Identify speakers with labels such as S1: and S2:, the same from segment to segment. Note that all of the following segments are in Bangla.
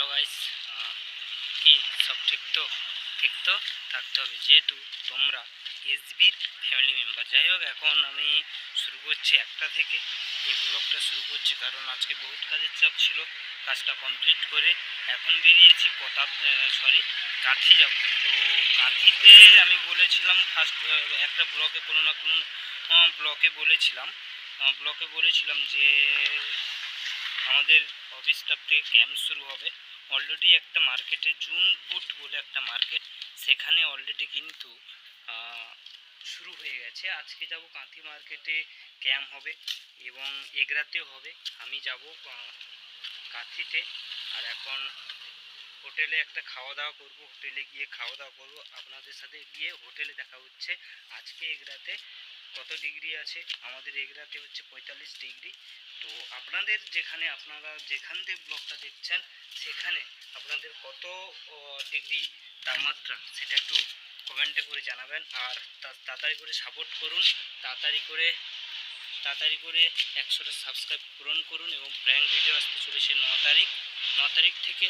S1: হ্যালো গাইস, কি সব ঠিক তো থাকতে হবে, যেহেতু তোমরা এসবির ফ্যামিলি মেম্বার। যাই হোক, এখন আমি শুরু করছি একটা থেকে এই ব্লগটা শুরু করছি, কারণ আজকে বহুত কাজের চাপ ছিল। কাজটা কমপ্লিট করে এখন বেরিয়েছি কাঁথি যাব। তো কাঁথিতে আমি বলেছিলাম ফার্স্ট একটা ব্লগে, কোনো না কোনো ব্লগে বলেছিলাম যে আমাদের অফিস স্টাফ থেকে ক্যাম্প শুরু হবে। অলরেডি একটা মার্কেটে জুনপুট বলে একটা মার্কেট, সেখানে অলরেডি কিন্তু শুরু হয়ে গেছে। আজকে যাব কাঁথি মার্কেটে, ক্যাম্প হবে এবং এগরাতেও হবে। আমি যাব কাঁথিতে, আর এখন হোটেলে একটা খাওয়া দাওয়া করবো, হোটেলে গিয়ে খাওয়া দাওয়া করবো। আপনাদের সাথে গিয়ে হোটেলে দেখা হচ্ছে। আজকে এগরাতে কত ডিগ্রি আছে? আমাদের এগরাতে হচ্ছে 45 ডিগ্রি। তো আপনারা যেখান থেকে ব্লগটা দেখছেন সেখানে আপনাদের কত ডিগ্রি তাপমাত্রা সেটা একটু কমেন্টে করে জানাবেন। আর তাড়াতাড়ি করে সাপোর্ট করুন, তাড়াতাড়ি করে 100টা সাবস্ক্রাইব পূরণ করুন। এবং প্র্যাঙ্ক ভিডিও আসতে চলেছে 9 তারিখ থেকে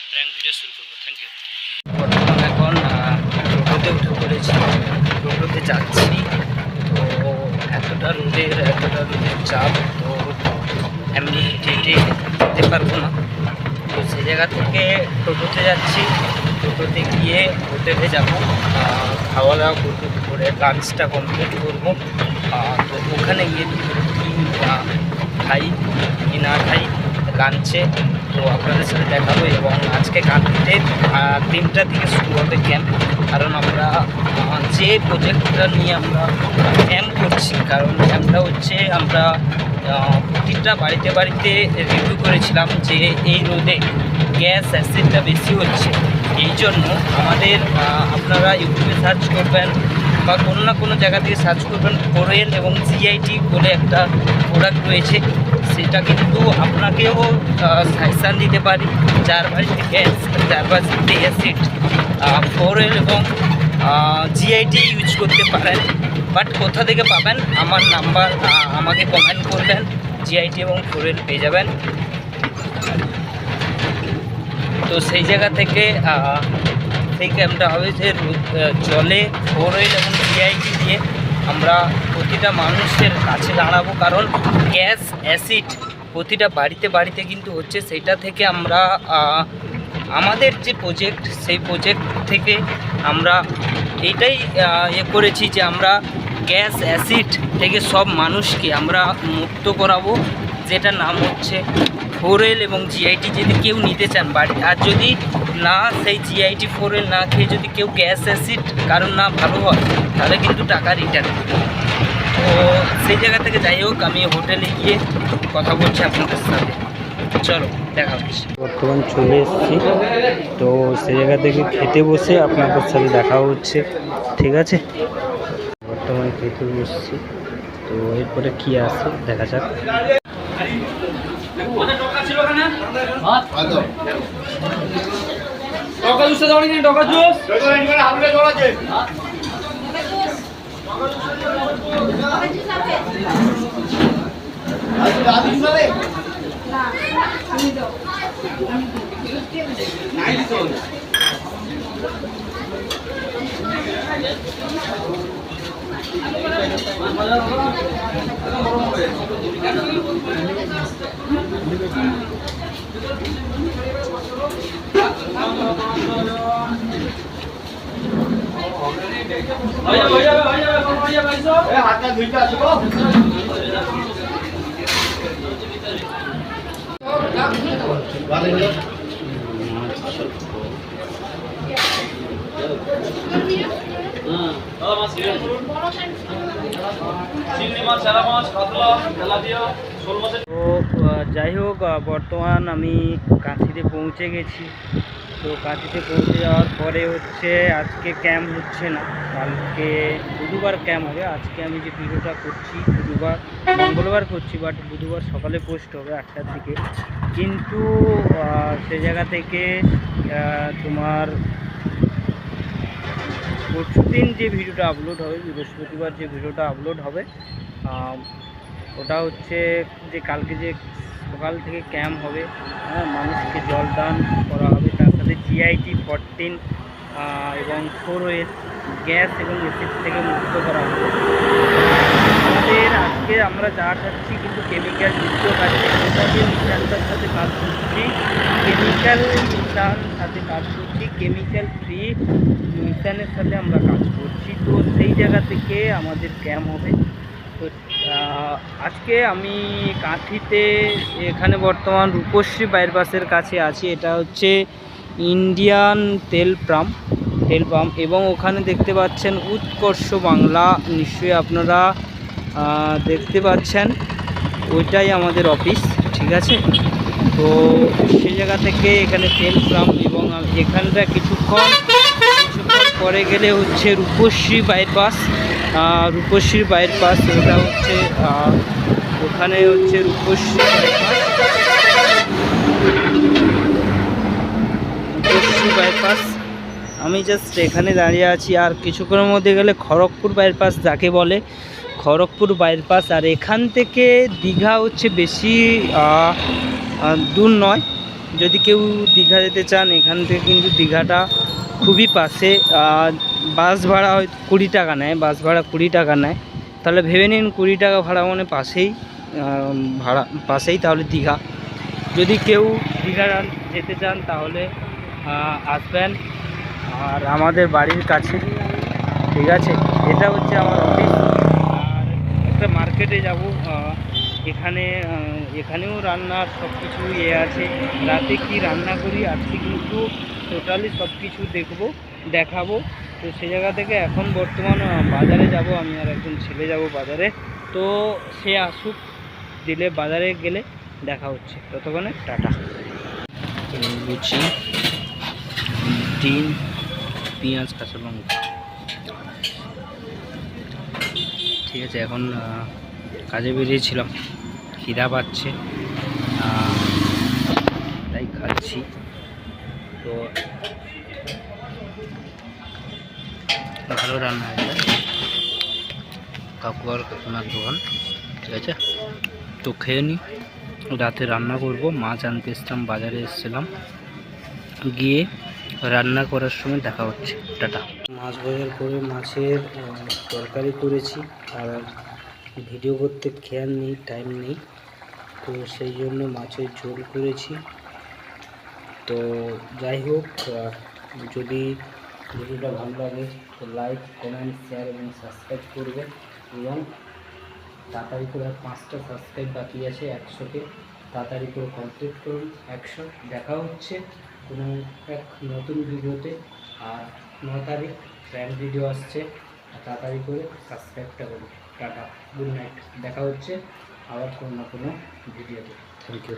S1: প্র্যাঙ্ক ভিডিও শুরু করবো। Thank you. বর্তমানে এখন টোটোতে উঠে পড়েছি, টোটোতে যাচ্ছি। তো এতটা রোদের চাপ, তো এমনি হেঁটে যেতে পারবো না। তো সেই জায়গা থেকে টোটোতে যাচ্ছি, টোটোতে গিয়ে হোটেলে যাব, খাওয়া দাওয়া করবো, দুপুরে লাঞ্চটা কমপ্লিট করবো। তো ওখানে গিয়ে কী খাই কি না খাই লাঞ্চে, তো আপনাদের সাথে দেখাবো। এবং আজকে কাঁথিতে 3টা থেকে শুরু হবে ক্যাম্প, কারণ আমরা যে প্রজেক্টটা নিয়ে আমরা ক্যাম্প করছি, কারণ ক্যাম্পটা হচ্ছে আমরা প্রতিটা বাড়িতে রিভিউ করেছিলাম যে এই রোদে গ্যাস অ্যাসিডটা বেশি হচ্ছে। এই জন্য আমাদের আপনারা ইউটিউবে সার্চ করবেন বা কোনো না কোনো জায়গা থেকে সার্চ করবেন, ফোরেল এবং জিআইটি বলে একটা প্রোডাক্ট রয়েছে। সেটা কিন্তু আপনাকেও সাজেশান দিতে পারি, যার বাড়িতে গ্যাস, যার বাড়িতে অ্যাসিড, ফোরেল এবং জিআইটি ইউজ করতে পারেন। বাট কোথা থেকে পাবেন? আমার নাম্বার আমাকে কমেন্ট করবেন, জিআইটি এবং ফোরেল পেয়ে যাবেন। তো সেই জায়গা থেকে সেই ক্যাম্পটা হবে যে জলে ফোরেল এবং জিআইটি দিয়ে আমরা প্রতিটা মানুষের কাছে দাঁড়াবো, কারণ গ্যাস অ্যাসিড প্রতিটা বাড়িতে কিন্তু হচ্ছে। সেইটা থেকে আমরা আমাদের যে প্রজেক্ট, সেই প্রজেক্ট থেকে আমরা এইটাই করেছি যে আমরা গ্যাস অ্যাসিড থেকে সব মানুষকে আমরা মুক্ত করাবো, যেটার নাম হচ্ছে ফোরেল এবং জিআইটি। যদি কেউ নিতে চান বাড়ি, আর যদি না সেই জিআইটি ফোরেল না খেয়ে যদি কেউ গ্যাস অ্যাসিড কারণ না ভালো হয়, তাহলে কিন্তু টাকা রিটার্ন। তো সেই জায়গা থেকে যাই হোক, আমি হোটেলে গিয়ে কথা বলছি আপনাদের সাথে। চলো দেখা হচ্ছে। বর্তমান চলে এসেছি, তো সেই জায়গা থেকে খেতে বসে আপনাদের সাথে দেখা হচ্ছে, ঠিক আছে? বর্তমান খেতে বসছি, তো এরপরে কী আসে দেখা যাক। যাই হোক, বর্তমান আমি কাঁথিতে পৌঁছে গেছি। তো কাঁথিতে পৌঁছে যাওয়ার পরে হচ্ছে আজকে ক্যাম্প হচ্ছে না, কালকে বুধবার ক্যাম্প হবে। আজকে আমি যে ভিডিওটা করছি মঙ্গলবার করছি, বাট বুধবার সকালে পোস্ট হবে 8টার দিকে। কিন্তু সে জায়গা থেকে তোমার পরশুদিন যে ভিডিওটা আপলোড হবে, বৃহস্পতিবার যে ভিডিওটা আপলোড হবে, ওটা হচ্ছে যে কালকে যে সকাল থেকে ক্যাম্প হবে, হ্যাঁ, মানুষকে জলদান করা হবে, তার সাথে GIT 14 এবং 4OS গ্যাস এবং এসিড থেকে মুক্ত করা হবে। আমাদের আজকে আমরা যা খাচ্ছি কিন্তু কেমিক্যাল যুক্ত খাচ্ছি, যে মিশনটার সাথে কাজ করছি, কেমিক্যাল মিশন সাথে কাজ করছি, কেমিক্যাল ফ্রি মিশনের সাথে আমরা কাজ করছি। তো সেই জায়গা থেকে আমাদের ক্যাম্প হবে। তো আজকে আমি কাঁথিতে, এখানে বর্তমান রূপশ্রী বাইপাসের কাছে আছি। এটা হচ্ছে ইন্ডিয়ান তেল পাম্প এবং ওখানে দেখতে পাচ্ছেন উৎকর্ষ বাংলা, নিশ্চয়ই আপনারা দেখতে পাচ্ছেন, ওইটাই আমাদের অফিস, ঠিক আছে। তো সেই জায়গা থেকে এখানে তেল পাম্প এবং এখানটা কিছুক্ষণ পরে গেলে হচ্ছে রূপশ্রী বাইপাস। ওটা হচ্ছে ওখানে হচ্ছে রূপশ্রী বাইপাস। আমি জাস্ট এখানে দাঁড়িয়ে আছি, আর কিছুক্ষণের মধ্যে গেলে খড়গপুর বাইপাস যাকে বলে, খড়গপুর বাইপাস। আর এখান থেকে দীঘা হচ্ছে বেশি দূর নয়। যদি কেউ দীঘা যেতে চান, এখান থেকে কিন্তু দীঘাটা খুবই পাশে। বাস ভাড়া হয়তো 20 টাকা নেয়, তাহলে ভেবে নিন 20 টাকা ভাড়া মানে পাশেই তাহলে দীঘা। যদি কেউ দীঘা যেতে চান তাহলে আসবেন, আর আমাদের বাড়ির কাছে, ঠিক আছে। এটা হচ্ছে আমার অফিস। আর একটা মার্কেটে যাব, এখানেও রান্নার সব কিছু আছে। রাতে কি রান্না করি আজকে কিন্তু টোটালি সব কিছু দেখাবো। তো সেই জায়গা থেকে এখন বর্তমান বাজারে যাব, আমি আর একজন ছেলে যাব বাজারে। তো সে আসুক, দিলে বাজারে গেলে দেখা হচ্ছে। ততক্ষণে টাটা। লুচি, ডিম, পেঁয়াজ, কাঁচা লঙ্কা, ঠিক আছে। এখন কাজে বেরিয়েছিলাম, খিদা পাচ্ছে, তাই খাচ্ছি। তো ভালো রান্না হয়েছে, কাকু আর কাকুনার দোকান, ঠিক আছে। তো খেয়ে নিই, রাতে রান্না করব। মাছ আনতে এসছিলাম, বাজারে এসেছিলাম, গিয়ে রান্না করার সময় দেখা হচ্ছে। টাটা। মাছ বাজার করে মাছের তরকারি করেছি, আর ভিডিও করতে খেয়াল নেই, টাইম নেই, তো সেই জন্য মাছের ঝোল করেছি। তো যাই হোক, যদি ভিডিওটা ভালো লাগে তো লাইক, কমেন্ট, শেয়ার এবং সাবস্ক্রাইব করবেন। এবং তাড়াতাড়ি করে 5টা সাবস্ক্রাইব বাকি আছে 100-কে, তাড়াতাড়ি করে কমপ্লিট করুন। 100 দেখা হচ্ছে কোনো এক নতুন ভিডিওতে। আর 9 তারিখ প্র্যাঙ্ক ভিডিও আসছে, তাড়াতাড়ি করে সাবস্ক্রাইবটা করুন। টাটা, গুড নাইট, দেখা হচ্ছে আবার কোনো না কোনো ভিডিওতে। Thank you.